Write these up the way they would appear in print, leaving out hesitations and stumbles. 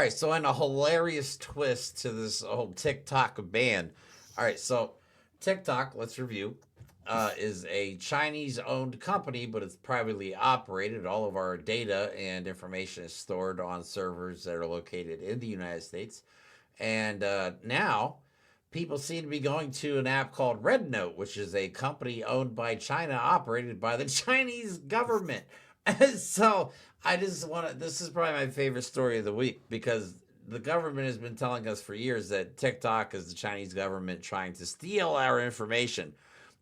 All right, so in a hilarious twist to this whole TikTok ban. All right, so TikTok, let's review, is a Chinese-owned company, but it's privately operated. All of our data and information is stored on servers that are located in the United States. And now people seem to be going to an app called Rednote, which is a company owned by China, operated by the Chinese government. So I just want to, this is probably my favorite story of the week because the government has been telling us for years that TikTok is the Chinese government trying to steal our information.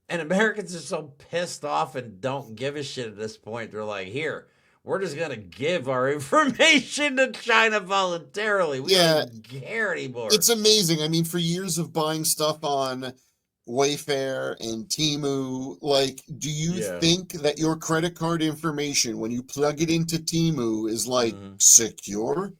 And Americans are so pissed off and don't give a shit at this point. They're like, here, we're just going to give our information to China voluntarily. We don't Yeah, even care anymore. it's amazing. I mean, for years of buying stuff on Wayfair and Temu, like, do you Yeah. think that your credit card information, when you plug it into Temu, is like Mm-hmm. secure?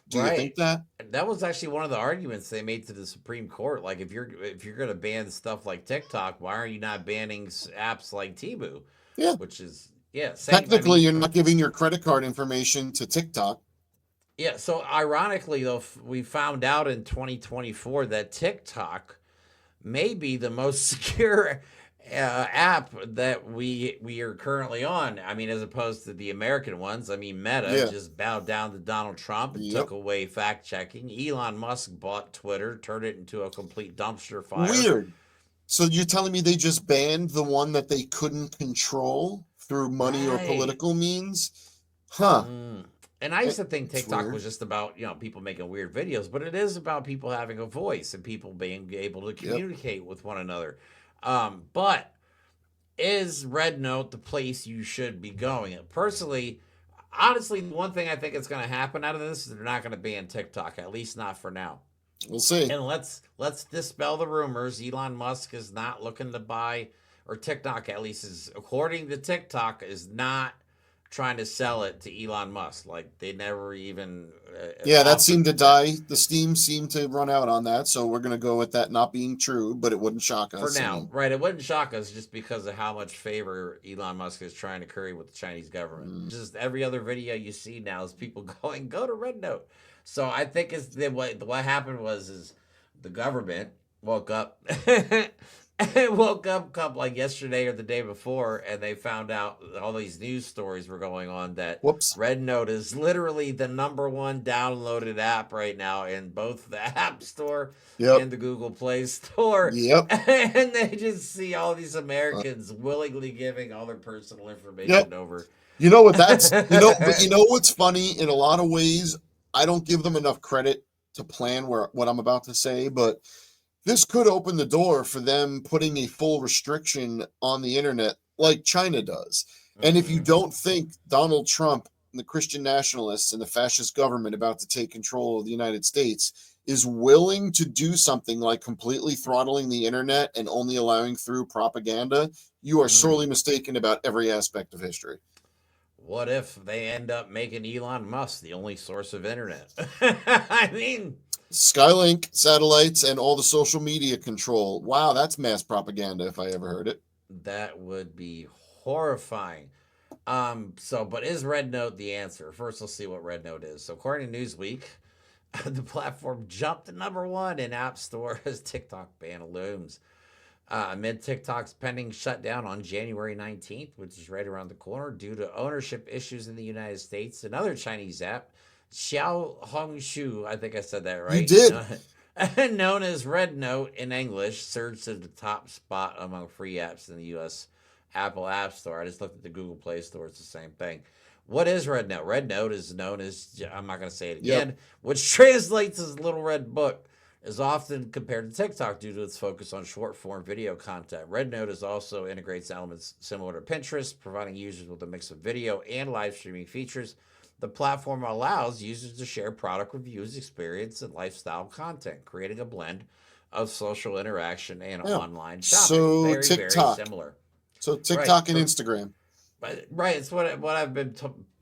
Do you think Right. that? That was actually one of the arguments they made to the Supreme Court. Like, if you're going to ban stuff like TikTok, why are you not banning apps like Temu, Yeah. which is yeah, same. I Technically, mean, you're not giving your credit card information to TikTok. yeah. So ironically, though, we found out in 2024 that TikTok may be the most secure app that we are currently on. I mean, as opposed to the American ones. I mean, Meta Yeah. just bowed down to Donald Trump and took Yep. away fact checking. Elon Musk bought Twitter, turned it into a complete dumpster fire. Weird. So you're telling me they just banned the one that they couldn't control through money or Right. political means? Huh. Mm. And I used to think It's TikTok weird. was just about, people making weird videos, but it is about people having a voice and people being able to Yep. communicate with one another. But is Red Note the place you should be going? Personally, honestly, the one thing I think is going to happen out of this is they're not going to ban TikTok, at least not for now. We'll see. And let's dispel the rumors. Elon Musk is not looking to buy, or TikTok at least is, according to TikTok, is not trying to sell it to Elon Musk. Like they never even Yeah, that offered seemed to that die. The steam seemed to run out on that, so we're gonna go with that not being true, but it wouldn't shock for us. I now, mean, right? It wouldn't shock us just because of how much favor Elon Musk is trying to curry with the Chinese government. mm, Just every other video you see now is people going, "Go to Red Note." So I think it's what happened was is the government woke up woke up like yesterday or the day before, and they found out all these news stories were going on that whoops. Red Note is literally the number one downloaded app right now in both the App Store Yep. and the Google Play Store. Yep. And they just see all these Uh, Americans willingly giving all their personal yep. information over. You know what that's but you know what's funny in a lot of ways, I don't give them enough credit to plan where what I'm about to say, but this could open the door for them putting a full restriction on the internet like China does. And if you Mm-hmm. don't think Donald Trump and the Christian nationalists and the fascist government about to take control of the United States is willing to do something like completely throttling the internet and only allowing through propaganda, you are Mm. sorely mistaken about every aspect of history. What if they end up making Elon Musk the only source of internet? I mean, Skylink satellites and all the social media control. Wow, that's mass propaganda if I ever heard it. that would be horrifying. But is Red Note the answer? First, let's see what Red Note is. So, according to Newsweek, the platform jumped to number one in App Store as TikTok ban looms. Amid TikTok's pending shutdown on January 19th, which is right around the corner, due to ownership issues in the United States, another Chinese app, xiaohongshu, I think I said that You right, did. known as Red Note in English, surged to the top spot among free apps in the U.S. Apple App Store. I just looked at the Google Play Store; it's the same thing. What is Red Note? Red Note is known as, I'm not going to say it Yep. again, which translates as Little Red Book, is often compared to TikTok due to its focus on short form video content. Rednote is also integrates elements similar to Pinterest, providing users with a mix of video and live streaming features. The platform allows users to share product reviews, experience, and lifestyle content, creating a blend of social interaction and Yeah. online shopping. So Very, very TikTok. similar. So Right. TikTok and Instagram. Right. It's what I've been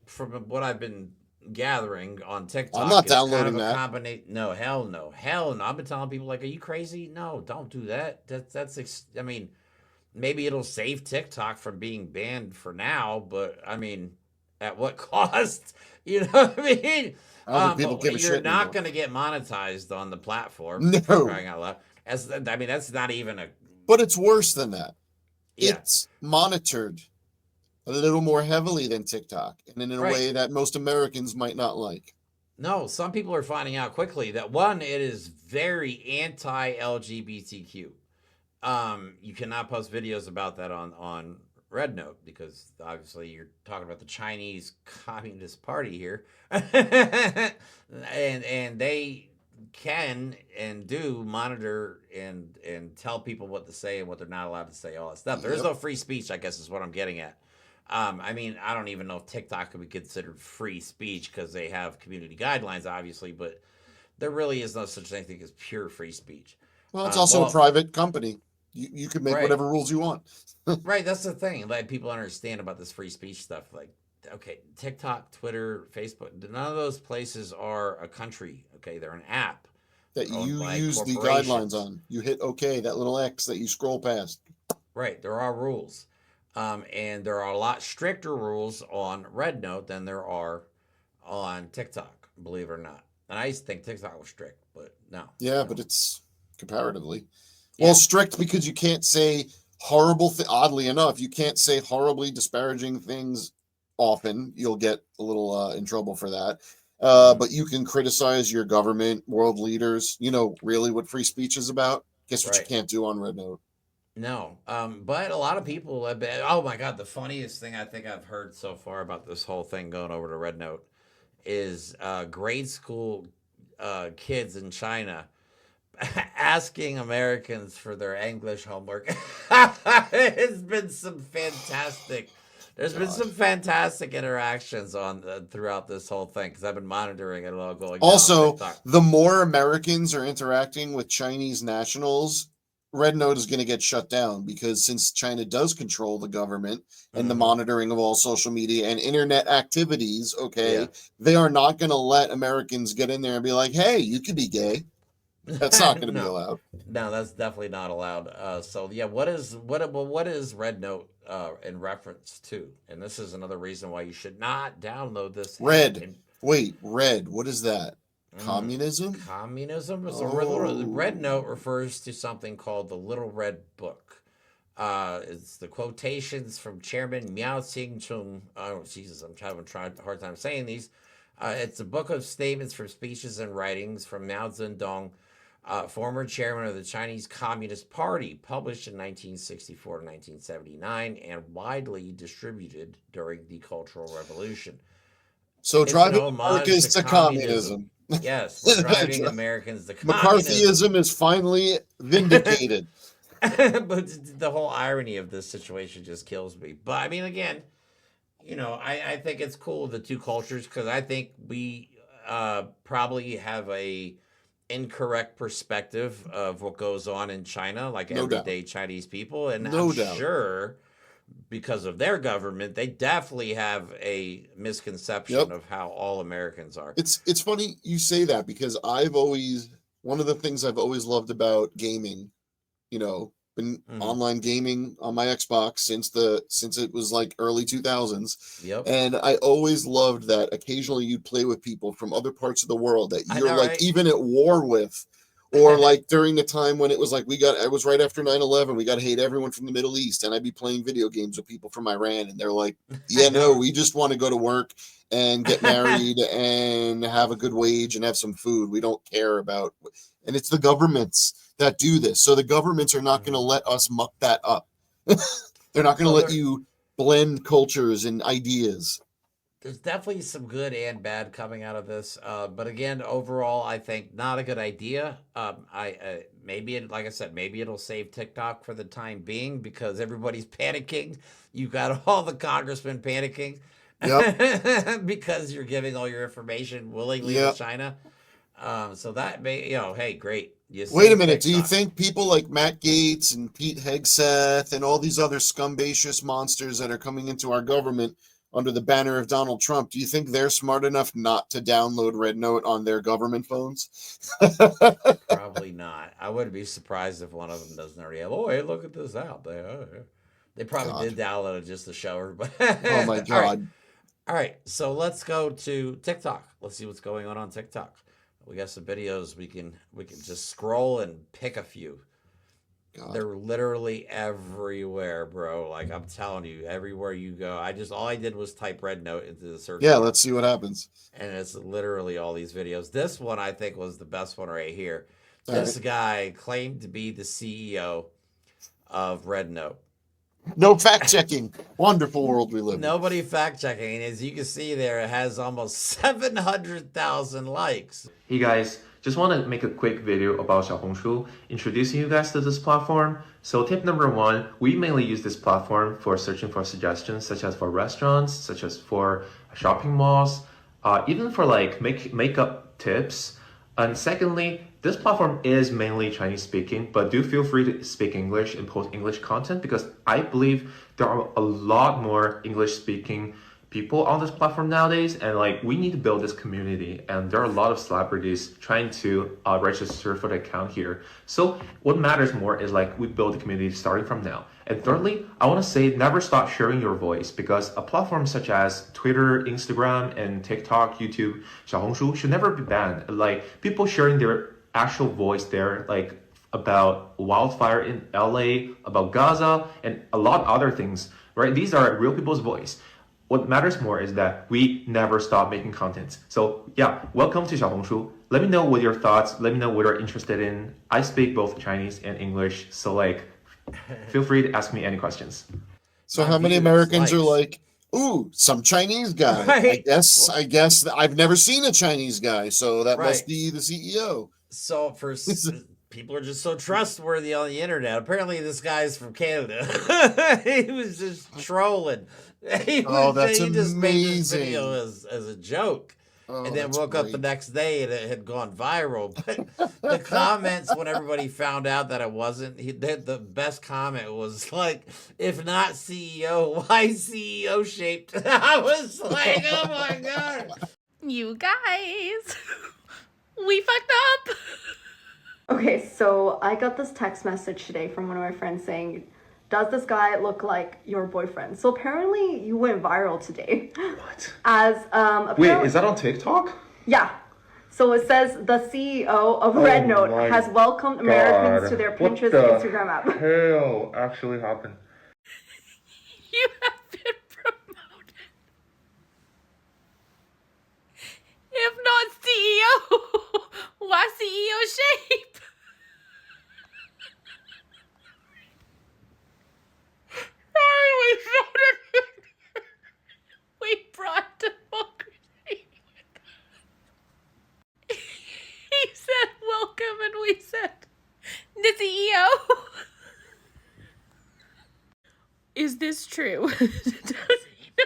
from what I've been gathering on I'm TikTok. not It's kind of downloading a that. combination. No, hell no, hell no. I've been telling people like, "Are you crazy? No, don't do that. I mean, maybe it'll save TikTok from being banned for now, but I mean, at what cost? You know what I mean? I don't think people give a You're shit not anymore. going to get monetized on the platform for No, crying out loud. I mean, that's not even a but it's worse than that. yeah. It's monitored a little more heavily than TikTok, and in a Right. way that most Americans might not like. No, some people are finding out quickly that one, it is very anti LGBTQ. You cannot post videos about that on Rednote because obviously you're talking about the Chinese Communist Party here, and they can and do monitor and tell people what to say and what they're not allowed to say, all that stuff. There is Yep. no free speech, I guess, is what I'm getting at. I mean, I don't even know if TikTok could be considered free speech because they have community guidelines, obviously, but there really is no such thing as pure free speech. Well, it's also a Well, private company. You can make right. whatever rules you want. Right, that's the thing. Like people understand about this free speech stuff. Like, okay, TikTok, Twitter, Facebook, none of those places are a country. Okay, they're an app. That They're owned you by use the guidelines corporations. on. You hit OK, that little X that you scroll past. Right, there are rules, and there are a lot stricter rules on Rednote than there are on TikTok. Believe it or not. And I used to think TikTok was strict, but no, Yeah, but no. it's comparatively. Well, Yeah, strict because you can't say horrible oddly enough, you can't say horribly disparaging things often. You'll get a little in trouble for that. hmm But you can criticize your government, world leaders. You know really what free speech is about. Guess what you right. can't do on Red Note? No, but a lot of people have been. Oh my God, the funniest thing I think I've heard so far about this whole thing going over to Red Note is grade school kids in China asking Americans for their English homework. It's been some fantastic. There's been God. some fantastic interactions on throughout this whole thing because I've been monitoring it all going down on Also, TikTok. the more Americans are interacting with Chinese nationals, Red Note is going to get shut down because since China does control the government and the hmm monitoring of all social media and internet activities, Yeah. okay, they are not going to let Americans get in there and be like, hey, you could be gay. That's not going to be No, allowed. no, that's definitely not allowed. So yeah, what is Red Note in reference to? And this is another reason why you should not download this app. Red. Wait, red. What is that? Mm, Communism? communism is the Red Note Oh, refers to something called the Little Red Book. It's the quotations from Chairman Miao Tsing-chung. Oh Jesus, I'm having a hard time saying these. It's a book of statements from speeches and writings from Mao Zedong, former chairman of the Chinese Communist Party, published in 1964 to 1979 and widely distributed during the Cultural Revolution. so It's an driving homage Americans to to communism. communism. Yes, we're driving Americans to communism. McCarthyism is finally vindicated. But the whole irony of this situation just kills me. But I mean, again, I think it's cool the two cultures because I think we probably have a incorrect perspective of what goes on in China, like No doubt. everyday Chinese people, and I'm No doubt. sure because of their government, they definitely have a misconception Yep. of how all Americans are. It's funny you say that because I've always one of the things I've always loved about gaming, been hmm online gaming on my Xbox since it was like early 2000s, Yep, and I always loved that occasionally you'd play with people from other parts of the world that I you're know, like right? even at war with, or like during the time when it was like I was right after 9/11, we got to hate everyone from the Middle East, and I'd be playing video games with people from Iran, and they're like, I yeah, no, know. we just want to go to work and get married and have a good wage and have some food. We don't care about, and it's the governments that do this. So the governments are not going to Mhm. let us muck that up. They're not going to So let you blend cultures and ideas. there's definitely some good and bad coming out of this. But again, overall, I think not a good idea. Maybe like I said, maybe it'll save TikTok for the time being because everybody's panicking. You got all the congressmen panicking Yep. because you're giving all your information willingly to Yep. China. So that may, hey, great, you Wait a save minute. Do you TikTok. think people like Matt Gates and Pete Hegseth and all these other scumbacious monsters that are coming into our government under the banner of Donald Trump, do you think they're smart enough not to download Red Note on their government phones? Probably not. I wouldn't be surprised if one of them doesn't already have. Oh, hey, look at this out there. Oh, yeah. They probably God. did download it just to show her. But Oh my all right, God. All right, so let's go to TikTok. Let's see what's going on TikTok. We got some videos we can just scroll and pick a few. God. They're literally everywhere, bro. Like I'm telling you, everywhere you go. All I did was type Rednote into the search Yeah, bar, let's see what happens. and it's literally all these videos. This one I think was the best one right here. All This right. guy claimed to be the CEO of Rednote. No fact checking. Wonderful world we live in. Nobody fact checking. As you can see there, it has almost 700,000 likes. Hey guys, just want to make a quick video about xiaohongshu, introducing you guys to this platform. So tip number one, we mainly use this platform for searching for suggestions, such as for restaurants, such as for shopping malls, even for like makeup tips. And secondly, this platform is mainly Chinese speaking, but do feel free to speak English and post English content because I believe there are a lot more English speaking people on this platform nowadays, and like we need to build this community, and there are a lot of celebrities trying to register for the account here. So what matters more is like we build the community starting from now. And thirdly, I want to say never stop sharing your voice, because a platform such as Twitter, Instagram, and TikTok, YouTube, xiaohongshu should never be banned. Like people sharing their actual voice there, like about wildfire in LA, about Gaza, and a lot of other things, right? These are real people's voice. What matters more is that we never stop making content. So yeah, welcome to xiaohongshu. Let me know what your thoughts, let me know what you're interested in. I speak both Chinese and English, so like, feel free to ask me any questions. So how many Views, Americans are likes. like, ooh, some Chinese guy? Right. I guess I've never seen a Chinese guy, so that must Right. be the E CEO. So people are just so trustworthy on the internet. Apparently, this guy's from Canada. He was just trolling. That's he just made this amazing. video as a joke. Oh, And then that's woke up the great. next day and it had gone viral. But the comments, when everybody found out that it wasn't, the best comment was like, "If not CEO, why CEO shaped?" I was like, "Oh my god!" You guys, we fucked up. Okay, so I got this text message today from one of my friends saying, does this guy look like your boyfriend? So apparently you went viral today. What? As Wait, is that on TikTok? Yeah. So it says the CEO of Rednote my has welcomed Americans God. to their What Pinterest the Instagram app. hell actually happened? You have been promoted. If not CEO, why CEO shape? Sorry, we brought democracy. He said welcome and we said the CEO. Is this true? Does he know?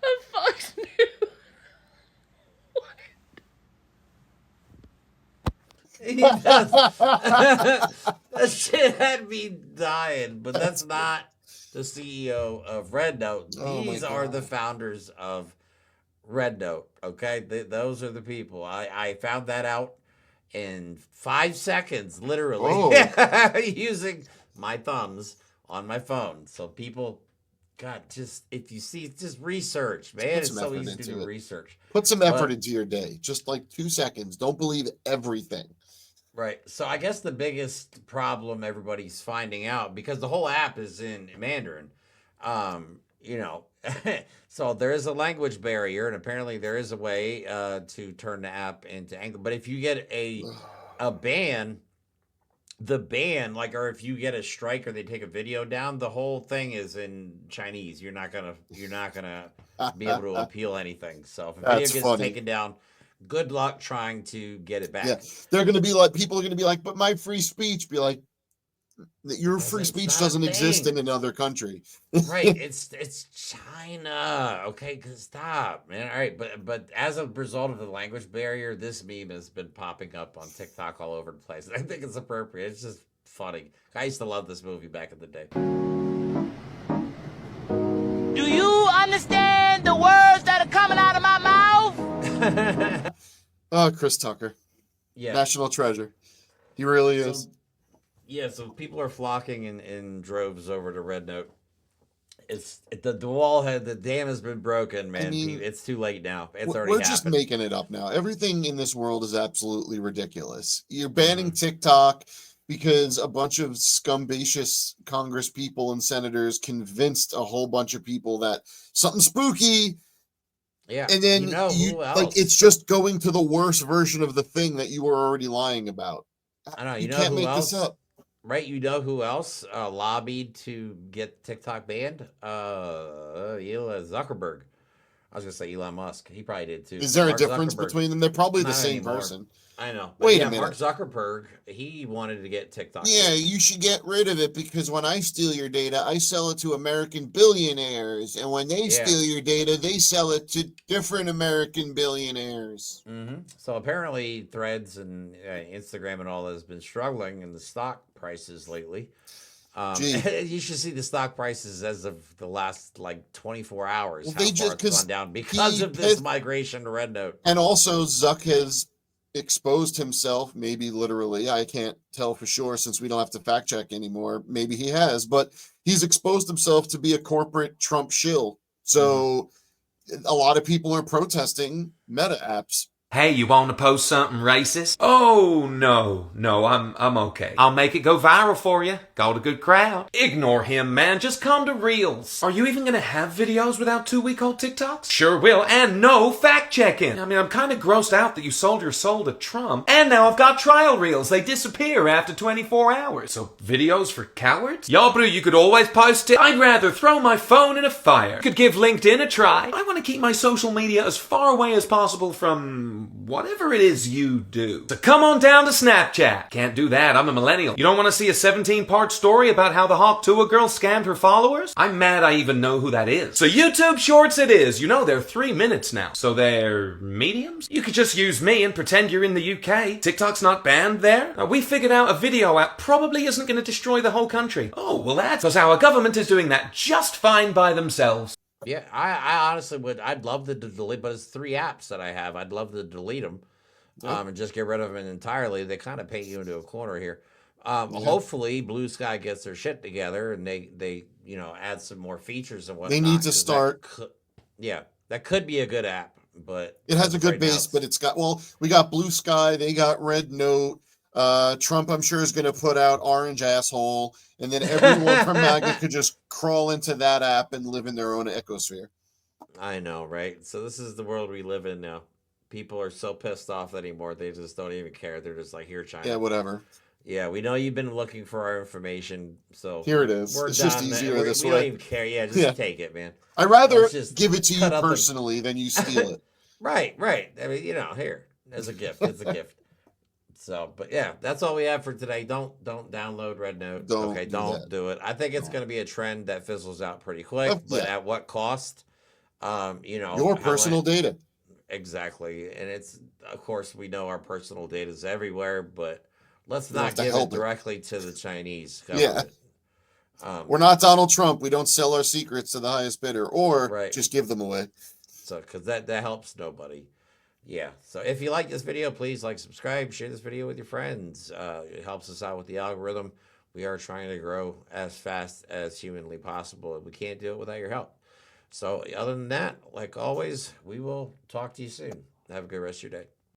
A Fox News. What? He does. That shit had me dying, but that's not the CEO of Rednote. Oh my These are the God. founders of Rednote. Okay, those are the people. I found that out in 5 seconds, literally, Oh. using my thumbs on my phone. So people, God, just if you see, just research, man. put It's some so effort easy to into do it. research. Put some effort But- into your day. Just like 2 seconds. Don't believe everything. Right. So I guess the biggest problem everybody's finding out, because the whole app is in Mandarin, you know, so there is a language barrier, and apparently there is a way to turn the app into English. But if you get a ban, the ban, like, or if you get a strike or they take a video down, the whole thing is in Chinese. You're not gonna be able to appeal anything. So if a video That's gets funny. taken down, good luck trying to get it back. Yeah, they're gonna be like, people are gonna be like, but my free speech. Be like, your free It's speech not a doesn't exist thing. in another country. Right, it's China. Okay, stop, man. All right, but as a result of the language barrier, this meme has been popping up on TikTok all over the place. I think it's appropriate. It's just funny. I used to love this movie back in the day. Do you understand the words that are coming out of my mouth? Oh, Chris Tucker, Yeah. national treasure. He really is. So, yeah, so people are flocking in droves over to Rednote. The dam has been broken, man. I mean, It's too late now. It's already we're happened. just making it up now. Everything in this world is absolutely ridiculous. You're banning TikTok because a bunch of scumbacious Congress people and senators convinced a whole bunch of people that something spooky. Yeah. And then who else? like it's just going to the worst version of the thing that you were already lying about. I know. You know can't who make else? this up. Right, you know who else lobbied to get TikTok banned? Elon Zuckerberg. I was gonna say Elon Musk. He probably did too. Is there Mark a difference Zuckerberg. between them? They're probably the Not same anymore. person. I know. But Wait yeah, a minute. Mark Zuckerberg, he wanted to get TikTok. Yeah, banned. you should get rid of it because when I steal your data, I sell it to American billionaires. And when they steal your data, they sell it to different American billionaires. So apparently Threads and Instagram and all that has been struggling in the stock prices lately. You should see the stock prices as of the last like 24 hours. Well, how they far just it's gone down because of this migration to Rednote. And also, Zuck has exposed himself, maybe literally. I can't tell for sure since we don't have to fact check anymore. Maybe he has, but he's exposed himself to be a corporate Trump shill. So a lot of people are protesting Meta apps. Hey, you want to post something racist? Oh, no, I'm okay. I'll make it go viral for you. Got a good crowd. Ignore him, man. Just come to Reels. Are you even gonna have videos without 2-week-old TikToks? Sure will, and no fact-checking. I mean, I'm kind of grossed out that you sold your soul to Trump, and now I've got trial reels. They disappear after 24 hours. So, videos for cowards? Y'all, bro, you could always post it. I'd rather throw my phone in a fire. Could give LinkedIn a try. I want to keep my social media as far away as possible from whatever it is you do. So come on down to Snapchat. Can't do that, I'm a millennial. You don't want to see a 17-part story about how the Hawk Tuah girl scammed her followers? I'm mad I even know who that is. So YouTube Shorts it is. You know, they're 3 minutes now. So they're mediums? You could just use me and pretend you're in the UK. TikTok's not banned there. We figured out a video app probably isn't going to destroy the whole country. Oh, well that's because our government is doing that just fine by themselves. Yeah, I honestly would. I'd love to delete, but it's 3 apps that I have. I'd love to delete them and just get rid of them entirely. They kind of paint you into a corner here. Hopefully, Blue Sky gets their shit together and they add some more features and whatnot. They need to start. That could be a good app, but it has a good base. But it's got we got Blue Sky. They got Rednote. Trump, I'm sure, is going to put out Orange Asshole, and then everyone from MAGA could just crawl into that app and live in their own ecosphere. I know, right? So this is the world we live in now. People are so pissed off anymore, they just don't even care. They're just like, here, China. Yeah, whatever. Yeah, we know you've been looking for our information, so here it is. It's just easier this way. We don't even care. Yeah, just take it, man. I'd rather give it to you personally than you steal it. Right. I mean, here, as a gift. It's a gift. So, but yeah, that's all we have for today. Don't download Rednote. Don't do it. I think it's going to be a trend that fizzles out pretty quick, but at what cost? Your personal data. Exactly. And it's, of course, we know our personal data is everywhere, but let's not give it directly to the Chinese government. Yeah. We're not Donald Trump. We don't sell our secrets to the highest bidder or just give them away. So, because that helps nobody. Yeah. So if you like this video, please like, subscribe, share this video with your friends. It helps us out with the algorithm. We are trying to grow as fast as humanly possible. We can't do it without your help. So other than that, like always, we will talk to you soon. Have a good rest of your day.